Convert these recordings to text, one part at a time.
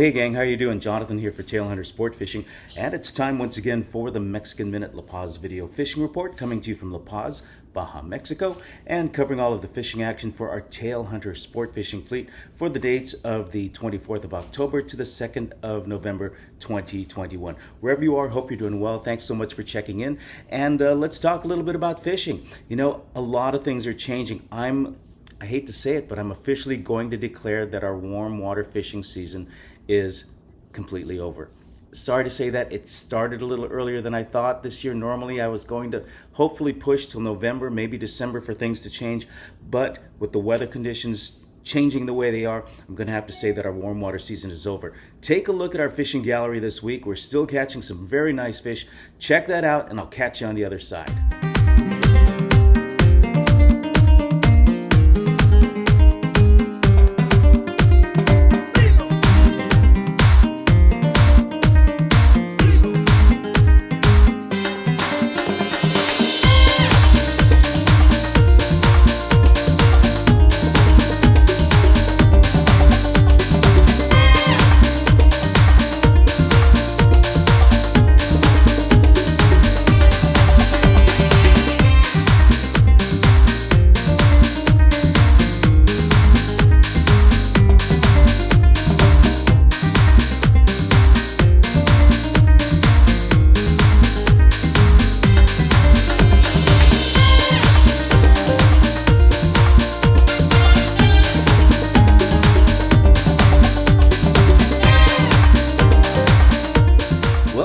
hey gang, how you doing? Jonathan here for Tailhunter Sportfishing, and it's time once again for the Mexican Minute La Paz video fishing report, coming to you from La Paz, Baja, Mexico, and covering all of the fishing action for our Tailhunter Sportfishing fleet for the dates of the 24th of October to the 2nd of November 2021. Wherever you are, hope you're doing well. Thanks so much for checking in, and let's talk a little bit about fishing. You know, a lot of things are changing. I hate to say it, but I'm officially going to declare that our warm water fishing season is completely over. Sorry to say that it started a little earlier than I thought this year. Normally I was going to hopefully push till November, maybe December for things to change. But with the weather conditions changing the way they are, I'm going to have to say that our warm water season is over. Take a look at our fishing gallery this week. We're still catching some very nice fish. Check that out and I'll catch you on the other side.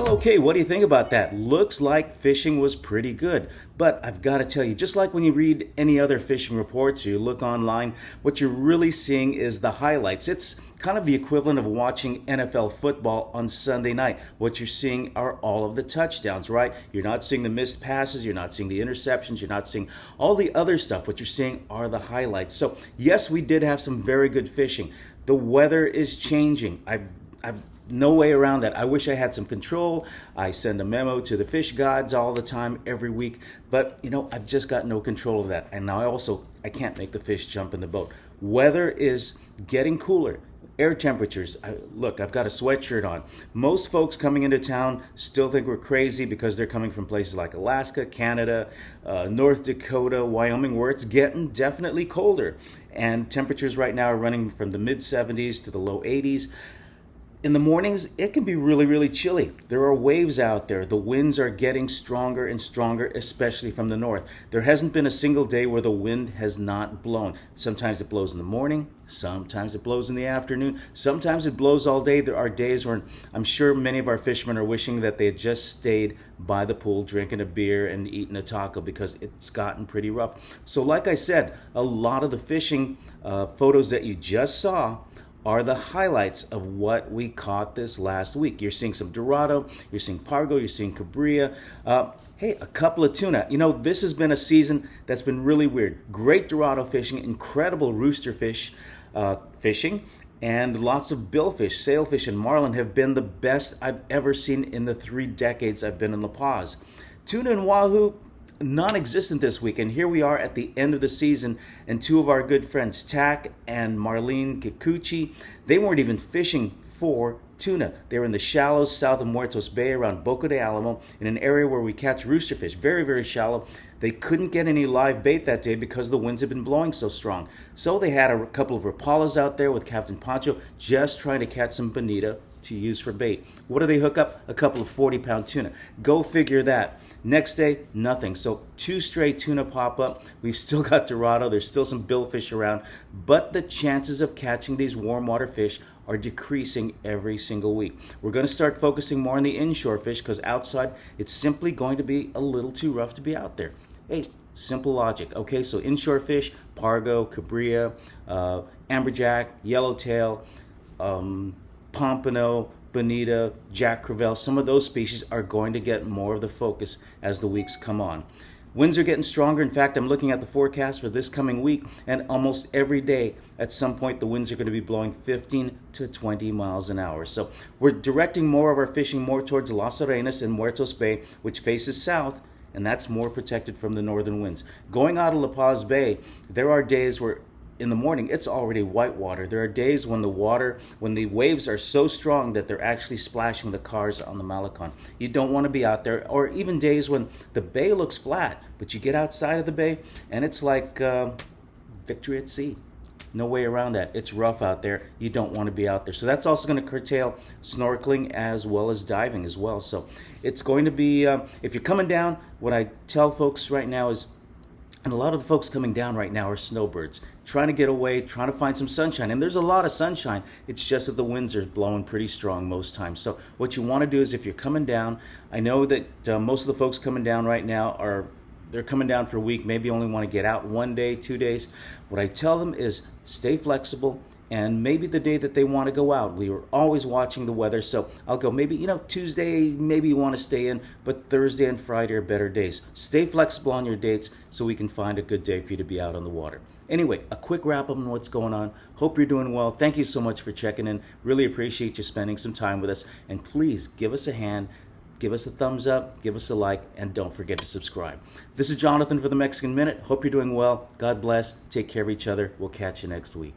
Okay, what do you think about that? Looks like fishing was pretty good, but I've got to tell you, just like when you read any other fishing reports or you look online, what you're really seeing is the highlights. It's kind of the equivalent of watching NFL football on Sunday night. What you're seeing are all of the touchdowns, right? You're not seeing the missed passes, you're not seeing the interceptions, you're not seeing all the other stuff. What you're seeing are the highlights. So yes, we did have some very good fishing. The weather is changing. I've no way around that. I wish I had some control. I send a memo to the fish gods all the time, every week. But, you know, I've just got no control of that. And now I can't make the fish jump in the boat. Weather is getting cooler. Air temperatures. Look, I've got a sweatshirt on. Most folks coming into town still think we're crazy because they're coming from places like Alaska, Canada, North Dakota, Wyoming, where it's getting definitely colder. And temperatures right now are running from the mid-70s to the low 80s. In the mornings, it can be really, really chilly. There are waves out there. The winds are getting stronger and stronger, especially from the north. There hasn't been a single day where the wind has not blown. Sometimes it blows in the morning. Sometimes it blows in the afternoon. Sometimes it blows all day. There are days when I'm sure many of our fishermen are wishing that they had just stayed by the pool drinking a beer and eating a taco because it's gotten pretty rough. So like I said, a lot of the fishing photos that you just saw are the highlights of what we caught this last week. You're seeing some Dorado, you're seeing Pargo, you're seeing Cabria. Hey, a couple of tuna. You know, this has been a season that's been really weird. Great Dorado fishing, incredible rooster fish fishing, and lots of billfish, sailfish, and marlin have been the best I've ever seen in the 3 decades I've been in La Paz. Tuna and wahoo, non-existent this week, and here we are at the end of the season, and 2 of our good friends, Tack and Marlene Kikuchi, they weren't even fishing for tuna. They were in the shallows south of Muertos Bay around Boca de Alamo in an area where we catch roosterfish, very, very shallow. They couldn't get any live bait that day because the winds had been blowing so strong. So they had a couple of rapalas out there with Captain Pancho just trying to catch some bonita to use for bait. What do they hook up? A couple of 40-pound tuna. Go figure that. Next day, nothing. So 2 stray tuna pop up. We've still got Dorado. There's still some billfish around, but the chances of catching these warm water fish are decreasing every single week. We're going to start focusing more on the inshore fish because outside it's simply going to be a little too rough to be out there. Hey, simple logic. Okay, so inshore fish, Pargo, Cabria, Amberjack, Yellowtail, Pompano, Bonita, Jack Crevalle, some of those species are going to get more of the focus as the weeks come on. Winds are getting stronger. In fact, I'm looking at the forecast for this coming week, and almost every day at some point the winds are going to be blowing 15 to 20 miles an hour. So we're directing more of our fishing more towards Las Arenas and Muertos Bay, which faces south, and that's more protected from the northern winds. Going out of La Paz Bay, there are days where in the morning, it's already white water. There are days when the waves are so strong that they're actually splashing the cars on the Malecon. You don't want to be out there. Or even days when the bay looks flat, but you get outside of the bay and it's like victory at sea. No way around that. It's rough out there. You don't want to be out there. So that's also going to curtail snorkeling as well as diving as well. So it's going to be, if you're coming down, what I tell folks right now is, and a lot of the folks coming down right now are snowbirds, trying to get away, trying to find some sunshine. And there's a lot of sunshine. It's just that the winds are blowing pretty strong most times. So what you want to do is, if you're coming down, I know that most of the folks coming down right now they're coming down for a week, maybe only want to get out 1 day, 2 days. What I tell them is stay flexible, and maybe the day that they want to go out, we are always watching the weather. So I'll go, maybe, Tuesday, maybe you want to stay in, but Thursday and Friday are better days. Stay flexible on your dates so we can find a good day for you to be out on the water. Anyway, a quick wrap up on what's going on. Hope you're doing well. Thank you so much for checking in. Really appreciate you spending some time with us. And please give us a hand. Give us a thumbs up, give us a like, and don't forget to subscribe. This is Jonathan for the Mexican Minute. Hope you're doing well. God bless. Take care of each other. We'll catch you next week.